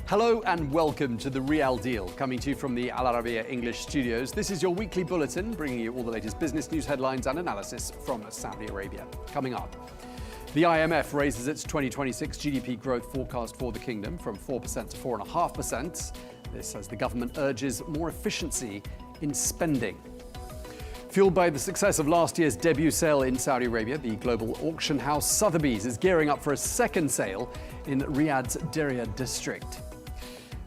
Hello and welcome to the Riyal Deal, coming to you from the Al Arabiya English studios. This is your weekly bulletin, bringing you all the latest business news headlines and analysis from Saudi Arabia. Coming up, the IMF raises its 2026 GDP growth forecast for the kingdom from 4% to 4.5%. This as the government urges more efficiency in spending. Fueled by the success of last year's debut sale in Saudi Arabia, the global auction house Sotheby's is gearing up for a second sale in Riyadh's Diriyah district.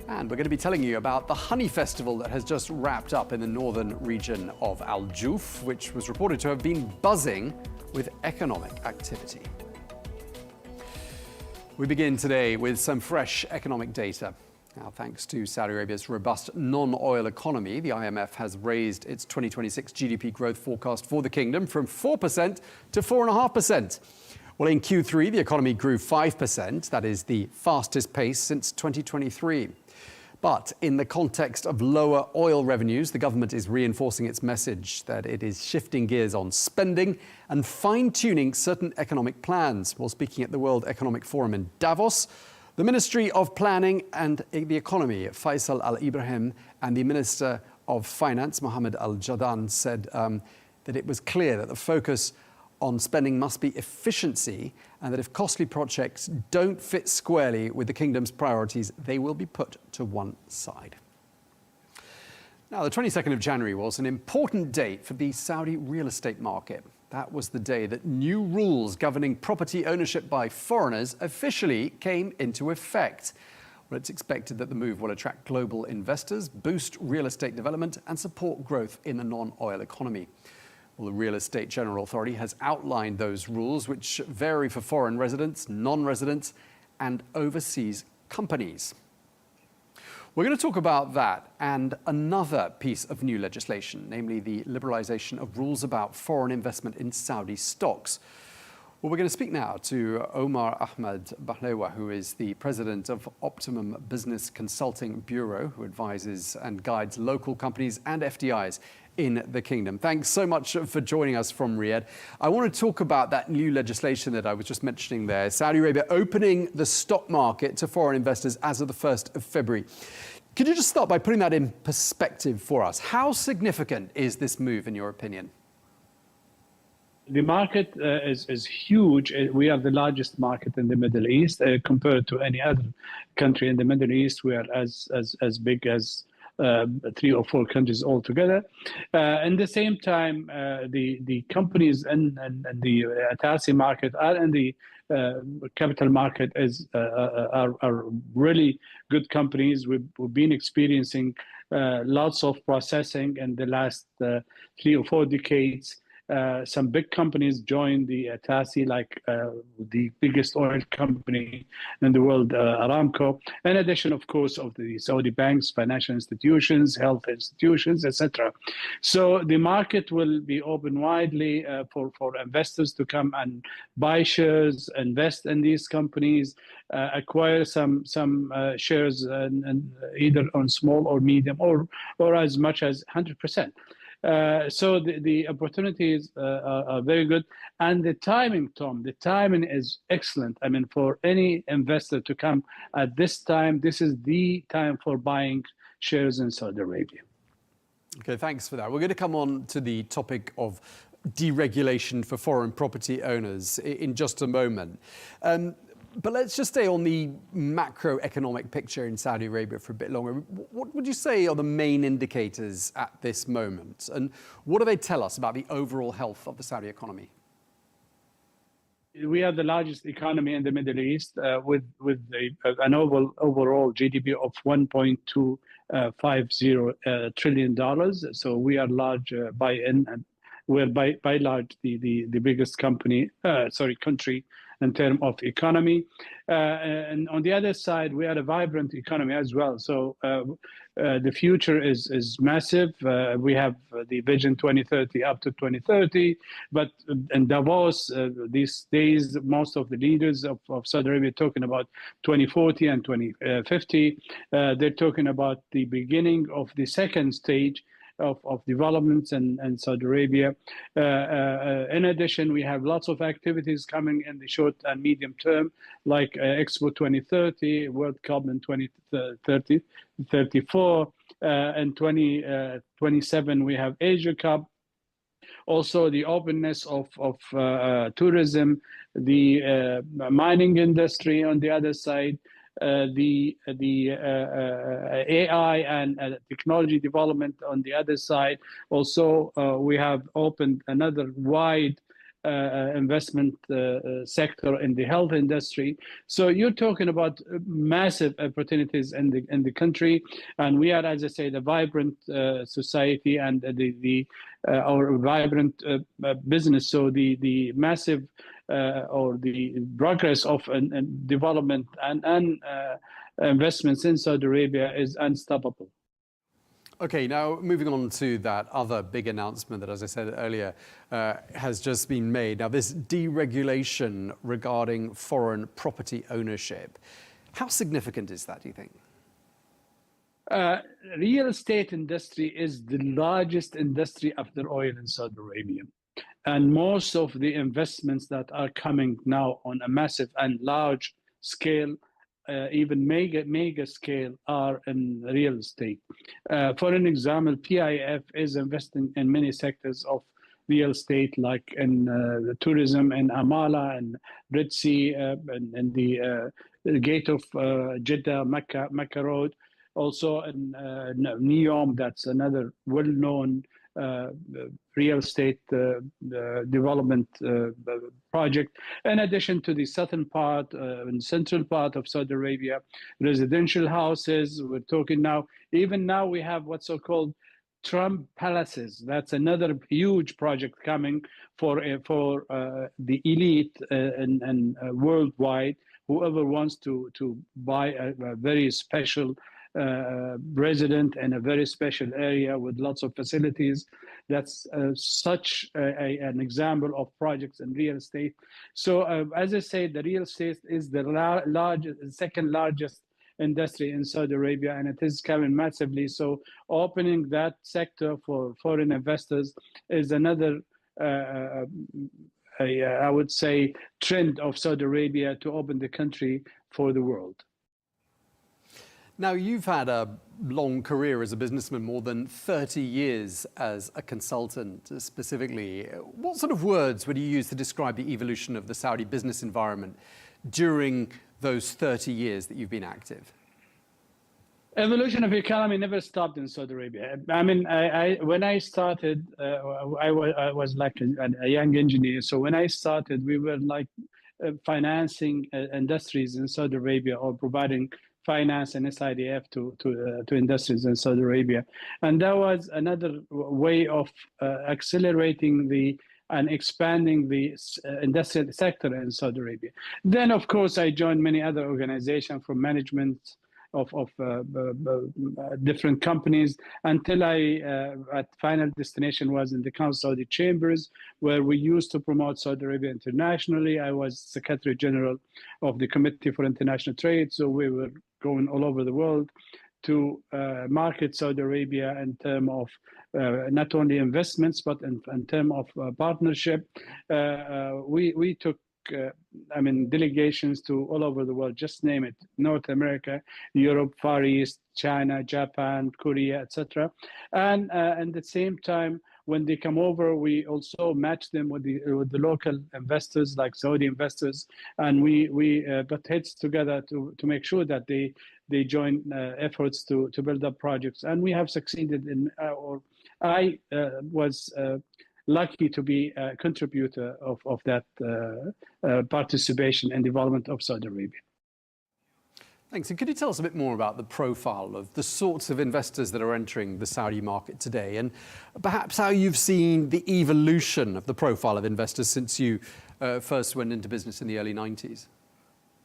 And we're going to be telling you about the honey festival that has just wrapped up in the northern region of Al Juf, which was reported to have been buzzing with economic activity. We begin today with some fresh economic data. Now, thanks to Saudi Arabia's robust non-oil economy, the IMF has raised its 2026 GDP growth forecast for the kingdom from 4% to 4.5%. Well, in Q3, the economy grew 5%. That is the fastest pace since 2023. But in the context of lower oil revenues, the government is reinforcing its message that it is shifting gears on spending and fine-tuning certain economic plans. While speaking at the World Economic Forum in Davos, the Ministry of Planning and the Economy, Faisal Al-Ibrahim, and the Minister of Finance, Mohammed Al-Jadaan, said that it was clear that the focus on spending must be efficiency, and that if costly projects don't fit squarely with the kingdom's priorities, they will be put to one side. Now, the 22nd of January was an important date for the Saudi real estate market. That was the day that new rules governing property ownership by foreigners officially came into effect. Well, it's expected that the move will attract global investors, boost real estate development, and support growth in the non-oil economy. Well, the Real Estate General Authority has outlined those rules, which vary for foreign residents, non-residents, and overseas companies. We're going to talk about that and another piece of new legislation, namely the liberalization of rules about foreign investment in Saudi stocks. Well, we're going to speak now to Omar Ahmed Bahlaiwa, who is the president of Optimum Business Consulting Bureau, who advises and guides local companies and FDIs in the kingdom. Thanks so much for joining us from Riyadh. I want to talk about that new legislation that I was just mentioning there. Saudi Arabia opening the stock market to foreign investors as of the 1st of February. Could you just start by putting that in perspective for us? How significant is this move, in your opinion? The market is huge. We are the largest market in the Middle East compared to any other country in the Middle East. We are as big as 3 or 4 countries altogether. At the same time, the companies in the Atasi market are in the capital market are really good companies. We've been experiencing lots of processing in the last 3 or 4 decades. Some big companies joined the Atasi, like the biggest oil company in the world, Aramco. In addition, of course, of the Saudi banks, financial institutions, health institutions, etc. So the market will be open widely for investors to come and buy shares, invest in these companies, acquire some shares, and either on small or medium or as much as 100%. So the opportunities are very good. And the timing, Tom, the timing is excellent. I mean, for any investor to come at this time, this is the time for buying shares in Saudi Arabia. Okay, thanks for that. We're going to come on to the topic of deregulation for foreign property owners in just a moment. But let's just stay on the macroeconomic picture in Saudi Arabia for a bit longer. What would you say are the main indicators at this moment? And what do they tell us about the overall health of the Saudi economy? We are the largest economy in the Middle East with an overall GDP of $1.250 trillion. So we are large and we're by large the biggest country in terms of economy. And on the other side, we are a vibrant economy as well. So the future is massive. We have the Vision 2030 up to 2030. But in Davos, these days, most of the leaders of Saudi Arabia are talking about 2040 and 2050. They're talking about the beginning of the second stage of developments in Saudi Arabia. In addition, we have lots of activities coming in the short and medium term, like Expo 2030, World Cup in 2034, and 2027 we have Asia Cup. Also, the openness of tourism, the mining industry on the other side, the AI and technology development on the other side. Also, we have opened another wide investment sector in the health industry. So you're talking about massive opportunities in the country, and we are, as I say, the vibrant society and our vibrant business. So the massive or the progress of development and investments in Saudi Arabia is unstoppable. Okay, now moving on to that other big announcement that, as I said earlier, has just been made. Now, this deregulation regarding foreign property ownership. How significant is that, do you think? Real estate industry is the largest industry after oil in Saudi Arabia. And most of the investments that are coming now on a massive and large scale, even mega scale, are in real estate. For an example, PIF is investing in many sectors of real estate, like in the tourism in Amala and Red Sea, and the gate of Jeddah, Mecca Road. Also in Neom, that's another well-known real estate development project. In addition to the southern part and central part of Saudi Arabia, residential houses, we're talking now, even now we have what's so-called Trump palaces. That's another huge project coming for the elite and worldwide, whoever wants to buy a very special resident in a very special area with lots of facilities. That's such an example of projects in real estate. So as I said, the real estate is the second largest industry in Saudi Arabia, and it is coming massively. So opening that sector for foreign investors is another I would say trend of Saudi Arabia to open the country for the world. Now, you've had a long career as a businessman, more than 30 years as a consultant specifically. What sort of words would you use to describe the evolution of the Saudi business environment during those 30 years that you've been active? Evolution of economy never stopped in Saudi Arabia. I mean, when I started, I was like a young engineer. So when I started, we were like financing industries in Saudi Arabia, or providing finance and SIDF to industries in Saudi Arabia. And that was another way of accelerating and expanding the industrial sector in Saudi Arabia. Then, of course, I joined many other organizations from management of different companies, until at final destination was in the Council Saudi Chambers, where we used to promote Saudi Arabia internationally. I was Secretary General of the Committee for International Trade, so we were going all over the world to market Saudi Arabia in terms of not only investments, but in terms of partnership. We took delegations to all over the world, just name it: North America, Europe, Far East, China, Japan, Korea, etc. And at the same time, when they come over, we also match them with the local investors, like Saudi investors, and we butt heads together to make sure that they join efforts to build up projects. And we have succeeded I was lucky to be a contributor of that participation and development of Saudi Arabia. Thanks. And could you tell us a bit more about the profile of the sorts of investors that are entering the Saudi market today, and perhaps how you've seen the evolution of the profile of investors since you first went into business in the early 90s?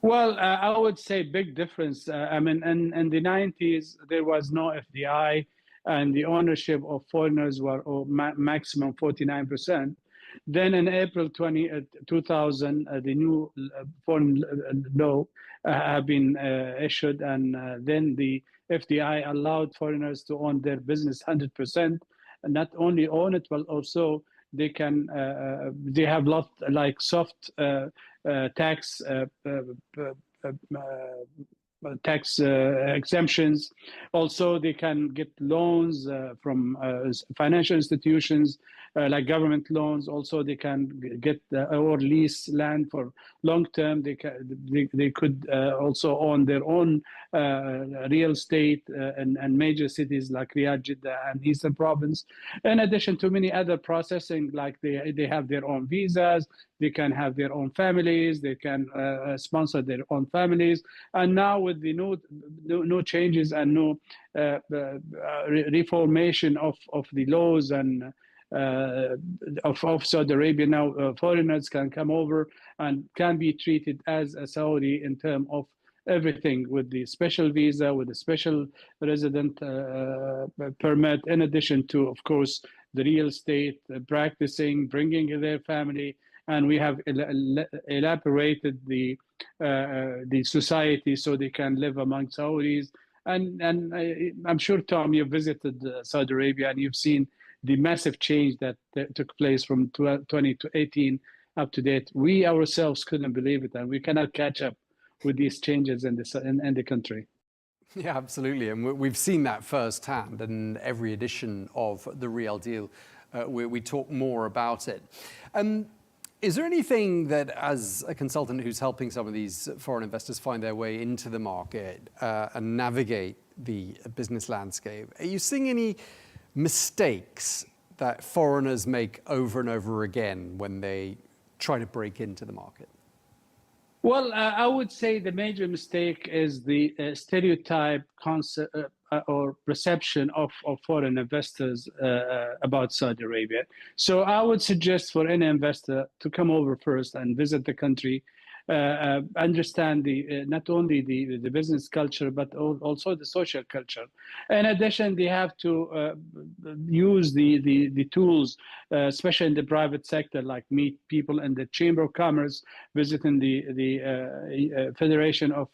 Well, I would say big difference. In the 90s, there was no FDI, and the ownership of foreigners were maximum 49%. Then in April 2000, the new foreign law have been issued, and then the FDI allowed foreigners to own their business 100%. not only own it, but also they can they have lot like soft tax tax exemptions. Also, they can get loans from financial institutions like government loans. Also, they can get or lease land for long term. They could also own their own real estate and major cities like Riyadh, Jeddah, and Eastern Province. In addition to many other processing, like they have their own visas. They can have their own families. They can sponsor their own families. And now with the no changes and no reformation of the laws and of Saudi Arabia, now foreigners can come over and can be treated as a Saudi in terms of everything, with the special visa, with the special resident permit, in addition to, of course, the real estate, practicing, bringing their family. And we have elaborated the society so they can live among Saudis. And I'm sure, Tom, you visited Saudi Arabia and you've seen the massive change that took place from 2018 up to date. We ourselves couldn't believe it, and we cannot catch up with these changes in the country. Yeah, absolutely. And we've seen that firsthand in every edition of the Riyal Deal. We talk more about it. Is there anything that, as a consultant who's helping some of these foreign investors find their way into the market and navigate the business landscape, are you seeing any mistakes that foreigners make over and over again when they try to break into the market? Well, I would say the major mistake is the stereotype concept or perception of foreign investors about Saudi Arabia. So I would suggest for any investor to come over first and visit the country, understand not only the business culture, but also the social culture. In addition, they have to use the tools, especially in the private sector, like meet people in the Chamber of Commerce, visiting the Federation of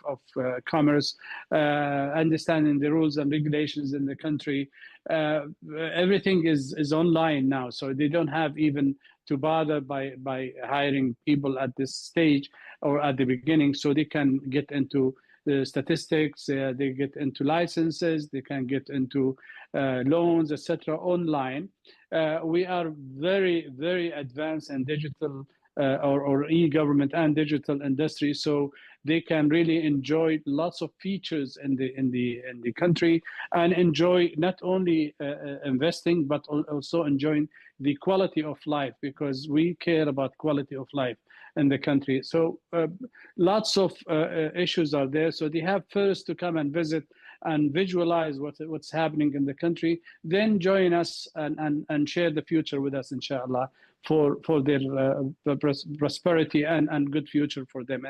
Commerce, understanding the rules and regulations in the country. Everything is online now, so they don't have even to bother by hiring people at this stage or at the beginning, so they can get into the statistics, they get into licenses, they can get into loans, etc. online. We are very, very advanced in digital or e-government and digital industry, so they can really enjoy lots of features in the country and enjoy not only investing but also enjoying the quality of life, because we care about quality of life in the country. So lots of issues are there. So they have first to come and visit and visualize what's happening in the country, then join us and share the future with us, inshallah, for their prosperity and good future for them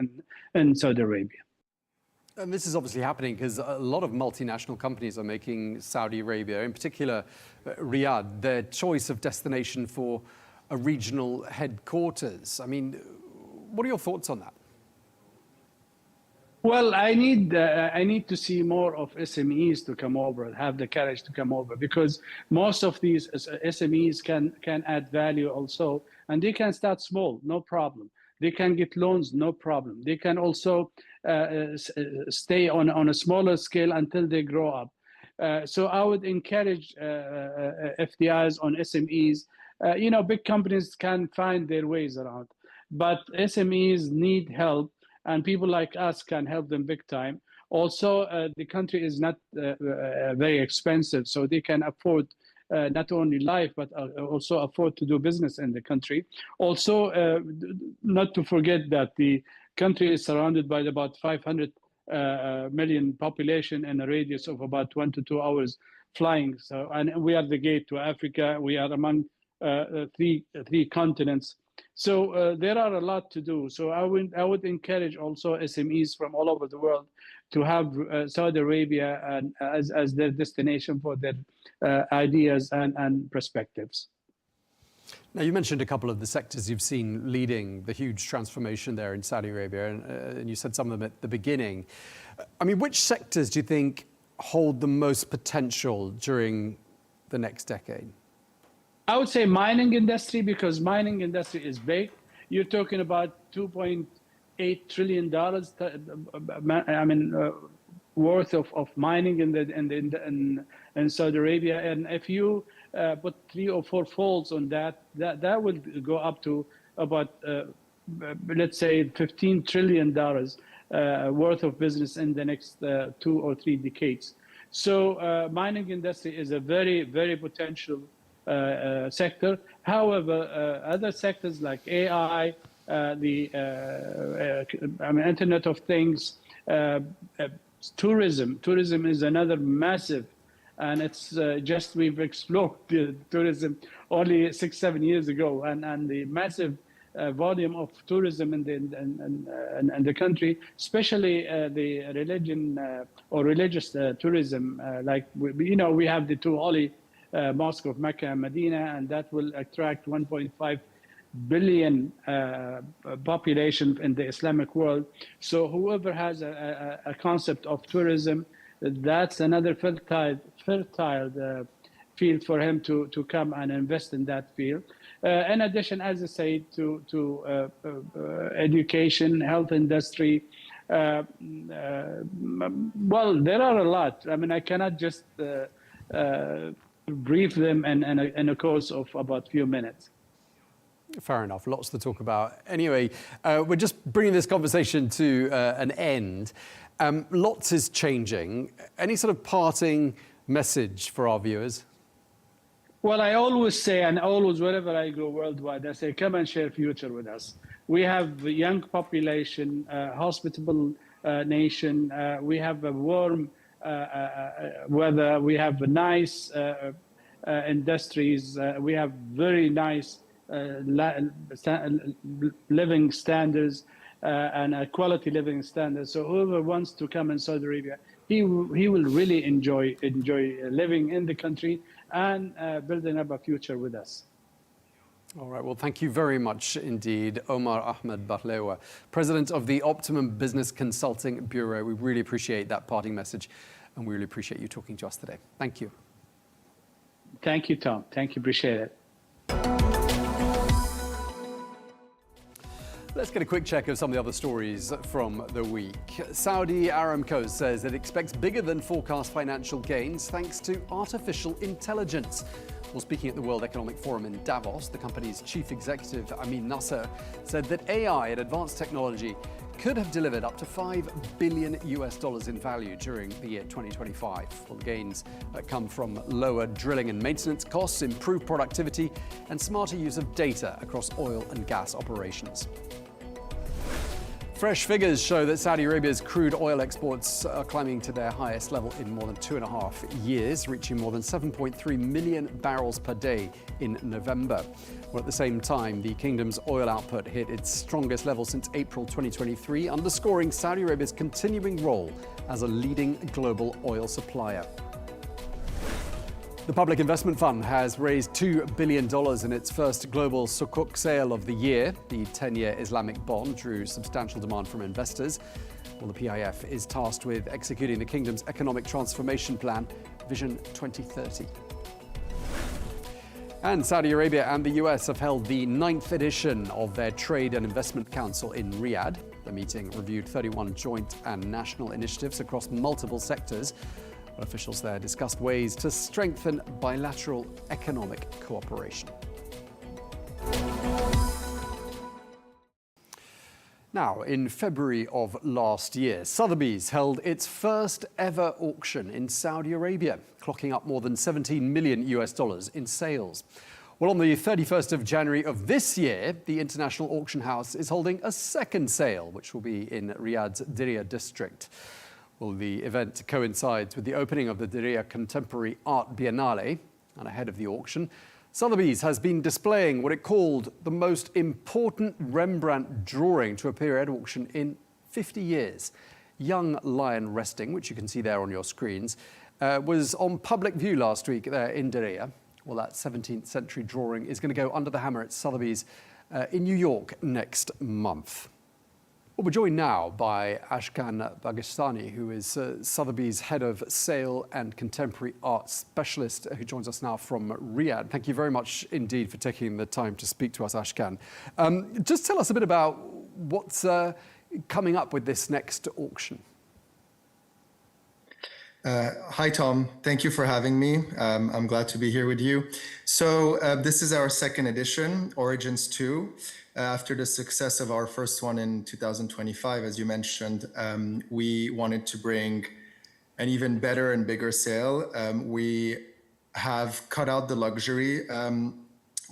in Saudi Arabia. And this is obviously happening because a lot of multinational companies are making Saudi Arabia, in particular Riyadh, their choice of destination for a regional headquarters. I mean, what are your thoughts on that? Well, I need to see more of SMEs to come over and have the courage to come over, because most of these SMEs can add value also, and they can start small, no problem. They can get loans, no problem. They can also stay on a smaller scale until they grow up. So I would encourage FDIs on SMEs. Big companies can find their ways around, but SMEs need help, and people like us can help them big time. Also, the country is not very expensive, so they can afford not only life, but also afford to do business in the country. Also, not to forget that the country is surrounded by about 500 million population in a radius of about 1 to 2 hours flying. So, and we are the gate to Africa. We are among three continents. So there are a lot to do. So I would encourage also SMEs from all over the world to have Saudi Arabia as their destination for their ideas and perspectives. Now, you mentioned a couple of the sectors you've seen leading the huge transformation there in Saudi Arabia, and you said some of them at the beginning. I mean, which sectors do you think hold the most potential during the next decade? I would say mining industry, because mining industry is big. You're talking about $2.8 trillion. Worth of mining in Saudi Arabia, and if you put 3 or 4 folds on that will go up to about let's say $15 trillion worth of business in the next 2 or 3 decades. So mining industry is a very, very potential sector. However, other sectors like AI, Internet of Things, tourism is another massive, and it's just we've explored the tourism only 6-7 years ago, and the massive volume of tourism in the country, especially the religion or religious tourism. Like we have the 2 holy mosques of Mecca and Medina, and that will attract 1.5 billion population in the Islamic world. So whoever has a concept of tourism, that's another fertile field for him to come and invest in that field. In addition, as I say, to education, health industry. Well, there are a lot. I mean, I cannot just brief them in a course of about a few minutes. Fair enough. Lots to talk about. Anyway, we're just bringing this conversation to an end. Lots is changing. Any sort of parting message for our viewers? Well, I always say, and always wherever I go worldwide, I say, come and share future with us. We have a young population, hospitable nation. We have a warm weather. We have nice industries. We have very nice living standards and a quality living standards. So whoever wants to come in Saudi Arabia, he will really enjoy living in the country and building up a future with us. All right. Well, thank you very much indeed, Omar Ahmed Bahlaiwa, President of the Optimum Business Consulting Bureau. We really appreciate that parting message, and we really appreciate you talking to us today. Thank you. Thank you, Tom. Thank you. Appreciate it. Let's get a quick check of some of the other stories from the week. Saudi Aramco says it expects bigger than forecast financial gains thanks to artificial intelligence. Well, speaking at the World Economic Forum in Davos, the company's chief executive, Amin Nasser, said that AI and advanced technology could have delivered up to $5 billion in value during the year 2025. Well, the gains come from lower drilling and maintenance costs, improved productivity, and smarter use of data across oil and gas operations. Fresh figures show that Saudi Arabia's crude oil exports are climbing to their highest level in more than 2.5 years, reaching more than 7.3 million barrels per day in November. Well, at the same time, the kingdom's oil output hit its strongest level since April 2023, underscoring Saudi Arabia's continuing role as a leading global oil supplier. The Public Investment Fund has raised $2 billion in its first global sukuk sale of the year. The 10-year Islamic bond drew substantial demand from investors. Well, the PIF is tasked with executing the kingdom's economic transformation plan, Vision 2030. And Saudi Arabia and the US have held the 9th edition of their Trade and Investment Council in Riyadh. The meeting reviewed 31 joint and national initiatives across multiple sectors. Officials there discussed ways to strengthen bilateral economic cooperation. Now, in February of last year, Sotheby's held its first ever auction in Saudi Arabia, clocking up more than $17 million in sales. Well, on the 31st of January of this year, the International Auction House is holding a second sale, which will be in Riyadh's Diriyah district. Well, the event coincides with the opening of the Diriyah Contemporary Art Biennale, and ahead of the auction, Sotheby's has been displaying what it called the most important Rembrandt drawing to appear at auction in 50 years. Young Lion Resting, which you can see there on your screens, was on public view last week there in Diriyah. Well, that 17th century drawing is going to go under the hammer at Sotheby's in New York next month. Well, we're joined now by Ashkan Baghestani, who is Sotheby's Head of Sale and Contemporary Art Specialist, who joins us now from Riyadh. Thank you very much indeed for taking the time to speak to us, Ashkan. Just tell us a bit about what's coming up with this next auction. Hi, Tom. Thank you for having me. I'm glad to be here with you. So this is our second edition, Origins 2. After the success of our first one in 2025, as you mentioned, we wanted to bring an even better and bigger sale. We have cut out the luxury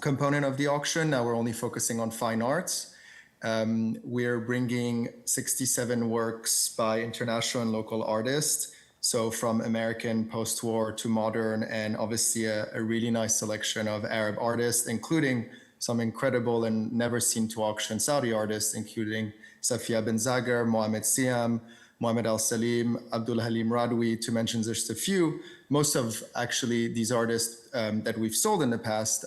component of the auction. Now we're only focusing on fine arts. We're bringing 67 works by international and local artists. So from American post-war to modern, and obviously a really nice selection of Arab artists, including some incredible and never seen to auction Saudi artists, including Safia bin Zagar, Mohamed Siam, Mohamed Al Salim, Abdul Halim Radwi, to mention just a few. Most of actually these artists that we've sold in the past,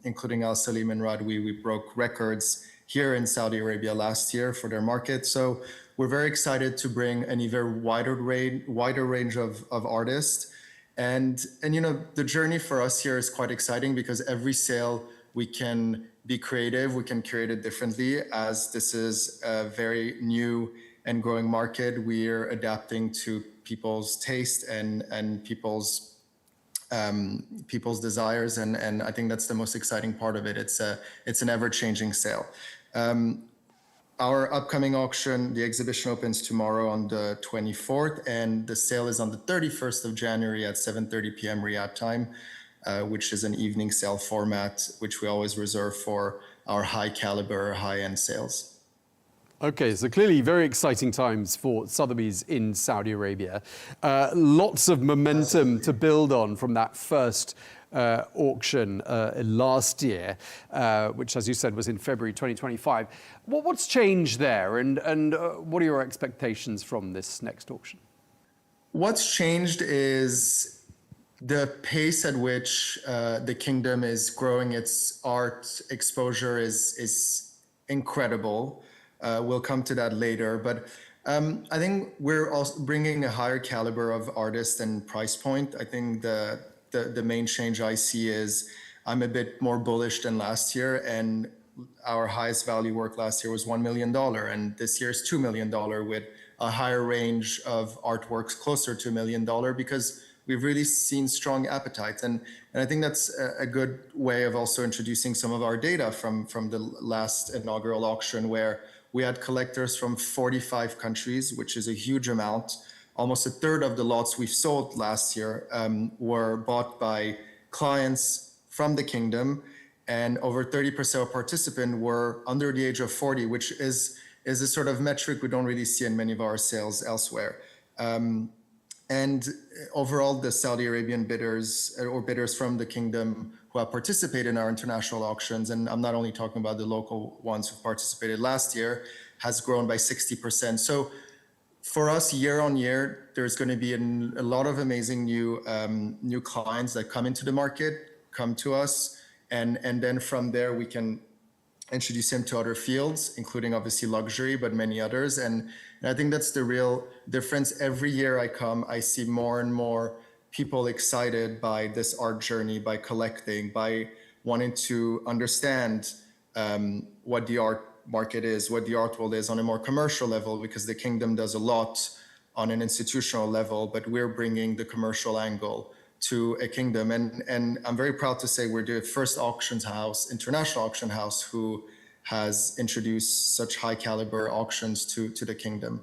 including Al Salim and Radwi, we broke records here in Saudi Arabia last year for their market. So we're very excited to bring an even wider range of artists. And you know, the journey for us here is quite exciting because every sale we can be creative, we can curate it differently. As this is a very new and growing market, we're adapting to people's taste and people's desires. And I think that's the most exciting part of it. It's an ever-changing sale. Our upcoming auction, the exhibition opens tomorrow on the 24th, and the sale is on the 31st of January at 7:30 p.m. Riyadh time, which is an evening sale format, which we always reserve for our high caliber, high-end sales. Okay, so clearly very exciting times for Sotheby's in Saudi Arabia. Lots of momentum to build on from that first auction last year, which, as you said, was in February 2025. What's changed there, and what are your expectations from this next auction? What's changed is the pace at which the kingdom is growing its art exposure is incredible. We'll come to that later, but I think we're also bringing a higher caliber of artists and price point. I think the main change I see is I'm a bit more bullish than last year, and our highest value work last year was $1 million, and this year is $2 million, with a higher range of artworks closer to $1 million, because we've really seen strong appetite. And I think that's a good way of also introducing some of our data from the last inaugural auction, where we had collectors from 45 countries, which is a huge amount. Almost a third of the lots we've sold last year were bought by clients from the kingdom, and over 30% of participants were under the age of 40, which is a sort of metric we don't really see in many of our sales elsewhere. And overall, the Saudi Arabian bidders or bidders from the kingdom who have participated in our international auctions, and I'm not only talking about the local ones who participated last year, has grown by 60%. So for us, year on year, there's going to be a lot of amazing new clients that come into the market, come to us, and then from there we can introduce him to other fields, including obviously luxury, but many others. And I think that's the real difference. Every year I come, I see more and more people excited by this art journey, by collecting, by wanting to understand what the art market is, what the art world is on a more commercial level, because the kingdom does a lot on an institutional level, but we're bringing the commercial angle to a kingdom. And I'm very proud to say we're the first international auction house who has introduced such high caliber auctions to the kingdom.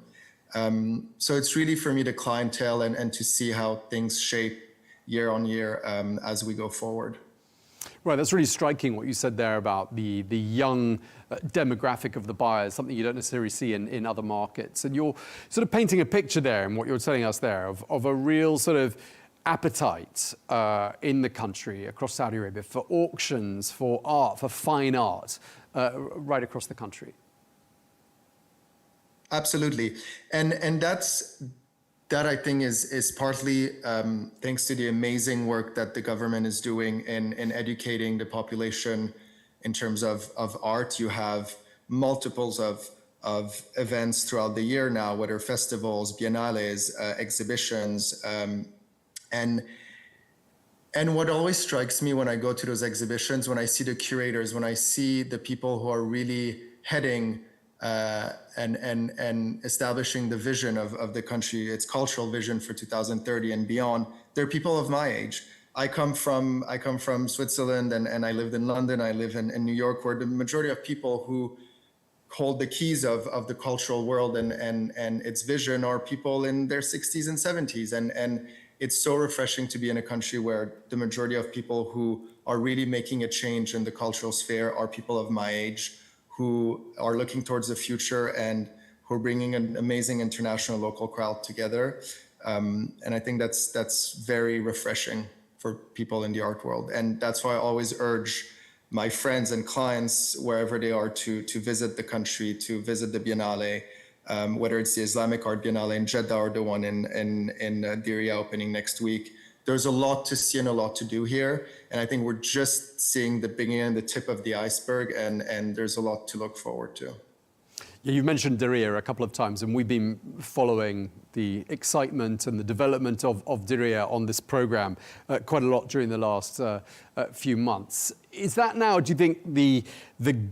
So it's really for me the clientele and to see how things shape year on year as we go forward. Right, that's really striking what you said there about the young demographic of the buyers, something you don't necessarily see in other markets. And you're sort of painting a picture there in what you're telling us there of a real sort of appetite in the country, across Saudi Arabia, for auctions, for art, for fine art, right across the country. Absolutely. And that I think is partly thanks to the amazing work that the government is doing in educating the population in terms of art. You have multiples of of events throughout the year now, whether festivals, biennales, exhibitions, and what always strikes me when I go to those exhibitions, when I see the curators, when I see the people who are really heading and establishing the vision of the country, its cultural vision for 2030 and beyond, they're people of my age. I come from Switzerland, and I lived in London. I live in New York, where the majority of people who hold the keys of the cultural world and its vision are people in their 60s and 70s. And it's so refreshing to be in a country where the majority of people who are really making a change in the cultural sphere are people of my age, who are looking towards the future and who are bringing an amazing international local crowd together. And I think that's very refreshing for people in the art world. And that's why I always urge my friends and clients, wherever they are, to visit the country, to visit the Biennale, whether it's the Islamic Art Biennale in Jeddah or the one in Diriyah opening next week. There's a lot to see and a lot to do here. And I think we're just seeing the beginning and the tip of the iceberg, and there's a lot to look forward to. Yeah, you've mentioned Diriyah a couple of times, and we've been following the excitement and the development of Diriyah on this program quite a lot during the last few months. Is that now, do you think, the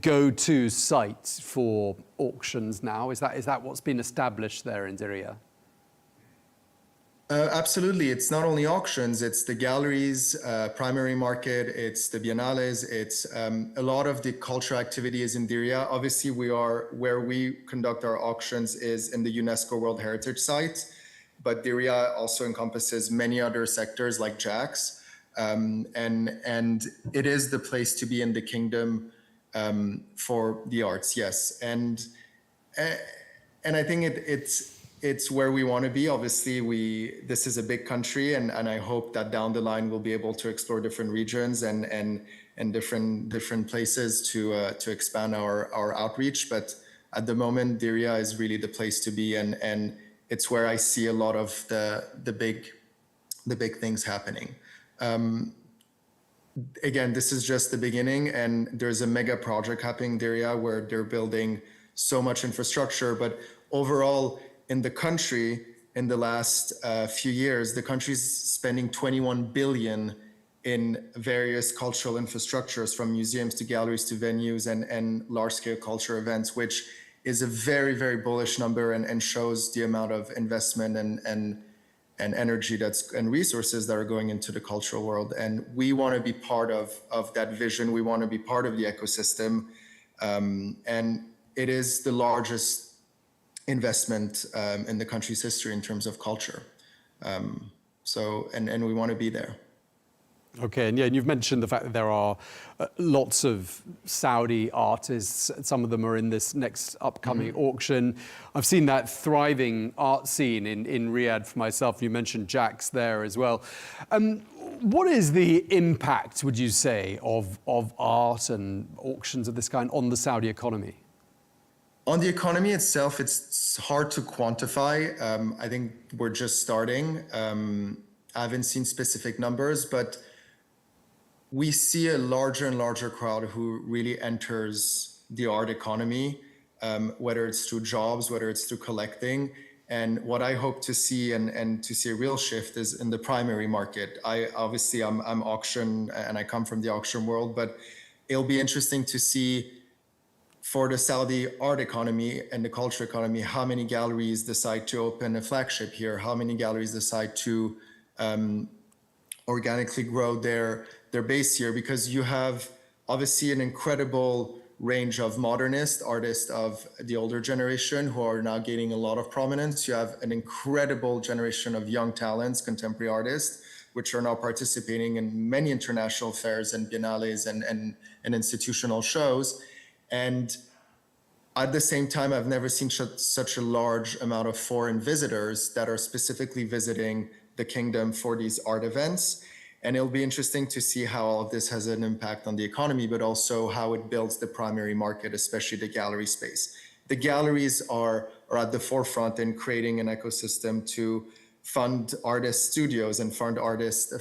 go-to site for auctions now? Is that what's been established there in Diriyah? Absolutely. It's not only auctions, it's the galleries, primary market, it's the biennales, it's a lot of the cultural activity is in Diriyah. Obviously, where we conduct our auctions is in the UNESCO World Heritage Site, but Diriyah also encompasses many other sectors like JAX. And it is the place to be in the kingdom for the arts, yes. And I think it's where we want to be. Obviously, this is a big country, and I hope that down the line we'll be able to explore different regions and different places to expand our outreach. But at the moment, Diriyah is really the place to be, and it's where I see a lot of the big things happening. Again, this is just the beginning, and there's a mega project happening in Diriyah where they're building so much infrastructure, but overall, in the country, in the last few years, the country's spending 21 billion in various cultural infrastructures, from museums to galleries to venues and large-scale culture events, which is a very, very bullish number and shows the amount of investment and energy and resources that are going into the cultural world. And we want to be part of that vision. We want to be part of the ecosystem. And it is the largest investment in the country's history in terms of culture. And we want to be there. Okay, and you've mentioned the fact that there are lots of Saudi artists. Some of them are in this next upcoming auction. I've seen that thriving art scene in Riyadh for myself. You mentioned JAX there as well. What is the impact, would you say, of art and auctions of this kind on the Saudi economy? On the economy itself, it's hard to quantify. I think we're just starting. I haven't seen specific numbers, but we see a larger and larger crowd who really enters the art economy, whether it's through jobs, whether it's through collecting. And what I hope to see and to see a real shift is in the primary market. I'm auction, and I come from the auction world, but it'll be interesting to see, for the Saudi art economy and the culture economy, how many galleries decide to open a flagship here, how many galleries decide to organically grow their base here, because you have obviously an incredible range of modernist artists of the older generation who are now gaining a lot of prominence. You have an incredible generation of young talents, contemporary artists, which are now participating in many international fairs and biennales and institutional shows. And at the same time, I've never seen such a large amount of foreign visitors that are specifically visiting the kingdom for these art events. And it'll be interesting to see how all of this has an impact on the economy, but also how it builds the primary market, especially the gallery space. The galleries are at the forefront in creating an ecosystem to fund artist studios and fund artist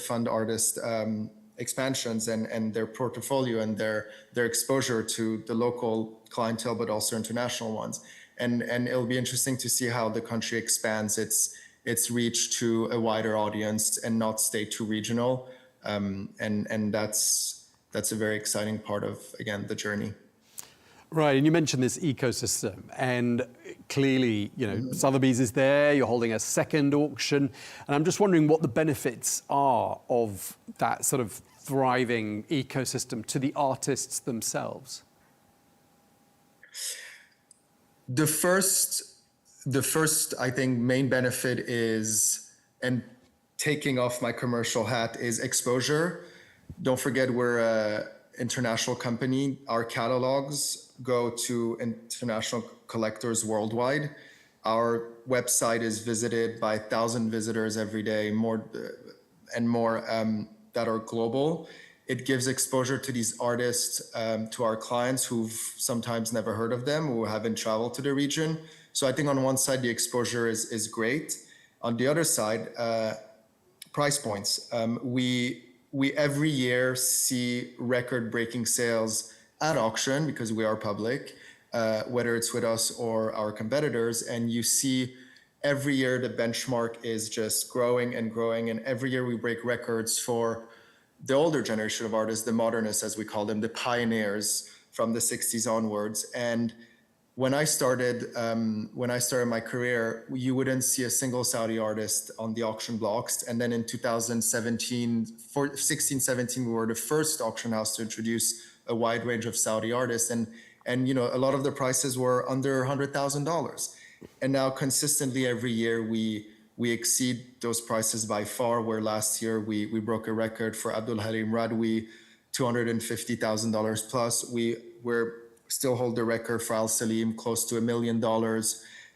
expansions and their portfolio and their exposure to the local clientele, but also international ones. and it'll be interesting to see how the country expands its reach to a wider audience and not stay too regional. And that's a very exciting part of, again, the journey. Right, and you mentioned this ecosystem, and clearly, Sotheby's is there, you're holding a second auction, and I'm just wondering what the benefits are of that sort of thriving ecosystem to the artists themselves. The first, I think, main benefit is, and taking off my commercial hat, is exposure. Don't forget, we're an international company. Our catalogs go to international collectors worldwide. Our website is visited by 1,000 visitors every day, more that are global. It gives exposure to these artists, to our clients who've sometimes never heard of them, who haven't traveled to the region. So I think on one side, the exposure is great. On the other side, price points. We every year see record-breaking sales at auction because we are public, whether it's with us or our competitors. And you see every year the benchmark is just growing and growing. And every year we break records for the older generation of artists, the modernists, as we call them, the pioneers from the 60s onwards. And when I started my career, you wouldn't see a single Saudi artist on the auction blocks. And then in 2017, 16-17, we were the first auction house to introduce a wide range of Saudi artists. And a lot of the prices were under $100,000. And now consistently every year we exceed those prices by far, where last year we broke a record for Abdul Halim Radwi, $250,000 plus. We're still hold the record for Al Salim, close to $1 million.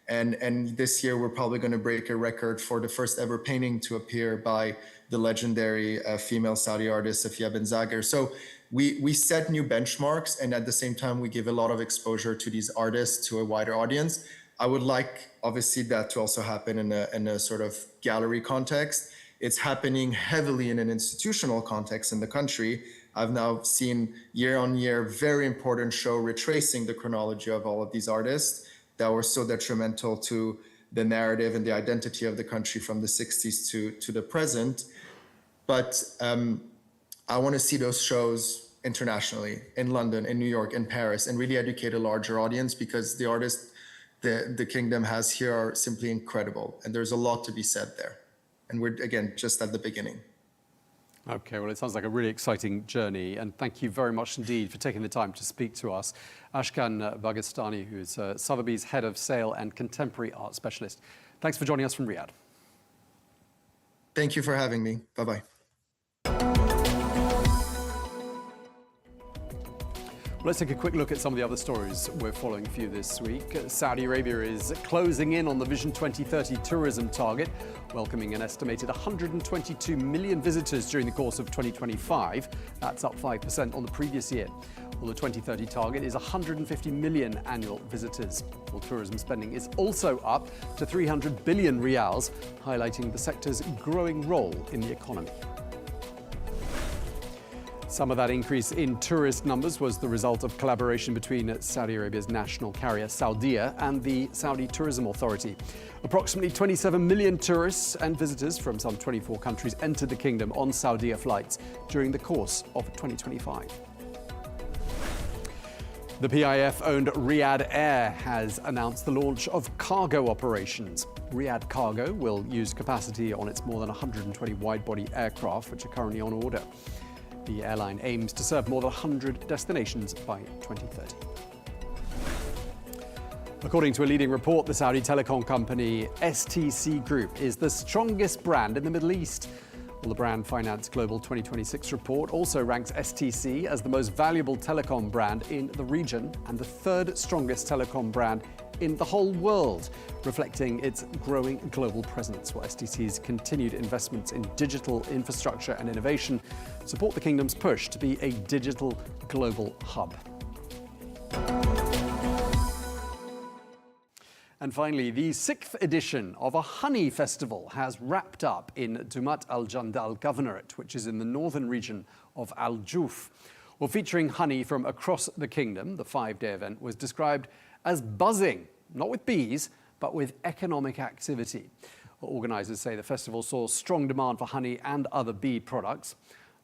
And this year, we're probably going to break a record for the first ever painting to appear by the legendary female Saudi artist, Safia bin Zaghir. So we set new benchmarks, and at the same time, we give a lot of exposure to these artists to a wider audience. I would like, obviously, that to also happen in a sort of gallery context. It's happening heavily in an institutional context in the country. I've now seen year on year very important show retracing the chronology of all of these artists that were so detrimental to the narrative and the identity of the country from the 60s to the present. But I want to see those shows internationally, in London, in New York, in Paris, and really educate a larger audience, because the artists the kingdom has here are simply incredible. And there's a lot to be said there. And we're, again, just at the beginning. Okay, well, it sounds like a really exciting journey, and thank you very much indeed for taking the time to speak to us. Ashkan Baghestani, who is Sotheby's Head of Sale and Contemporary Art Specialist. Thanks for joining us from Riyadh. Thank you for having me. Bye-bye. Well, let's take a quick look at some of the other stories we're following for you this week. Saudi Arabia is closing in on the Vision 2030 tourism target, welcoming an estimated 122 million visitors during the course of 2025. That's up 5% on the previous year. Well, the 2030 target is 150 million annual visitors. Well, tourism spending is also up to 300 billion riyals, highlighting the sector's growing role in the economy. Some of that increase in tourist numbers was the result of collaboration between Saudi Arabia's national carrier Saudia and the Saudi Tourism Authority. Approximately 27 million tourists and visitors from some 24 countries entered the kingdom on Saudia flights during the course of 2025. The PIF-owned Riyadh Air has announced the launch of cargo operations. Riyadh Cargo will use capacity on its more than 120 wide-body aircraft, which are currently on order. The airline aims to serve more than 100 destinations by 2030. According to a leading report, the Saudi telecom company STC Group is the strongest brand in the Middle East. Well, the Brand Finance Global 2026 report also ranks STC as the most valuable telecom brand in the region and the third strongest telecom brand in the whole world, reflecting its growing global presence. While STC's continued investments in digital infrastructure and innovation support the kingdom's push to be a digital global hub. And finally, the 6th edition of a honey festival has wrapped up in Dumat al-Jandal Governorate, which is in the northern region of Al Juf. Well, featuring honey from across the kingdom, the 5-day event was described as buzzing not with bees, but with economic activity. Organisers say the festival saw strong demand for honey and other bee products.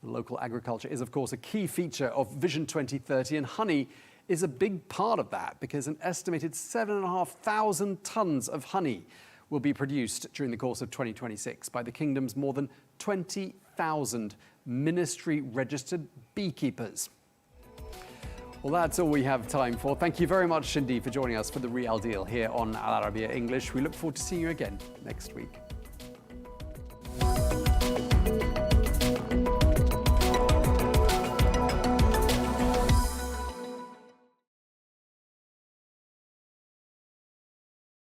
Local agriculture is, of course, a key feature of Vision 2030, and honey is a big part of that because an estimated 7,500 tonnes of honey will be produced during the course of 2026 by the kingdom's more than 20,000 ministry-registered beekeepers. Well, that's all we have time for. Thank you very much indeed for joining us for the Riyal Deal here on Al Arabiya English. We look forward to seeing you again next week.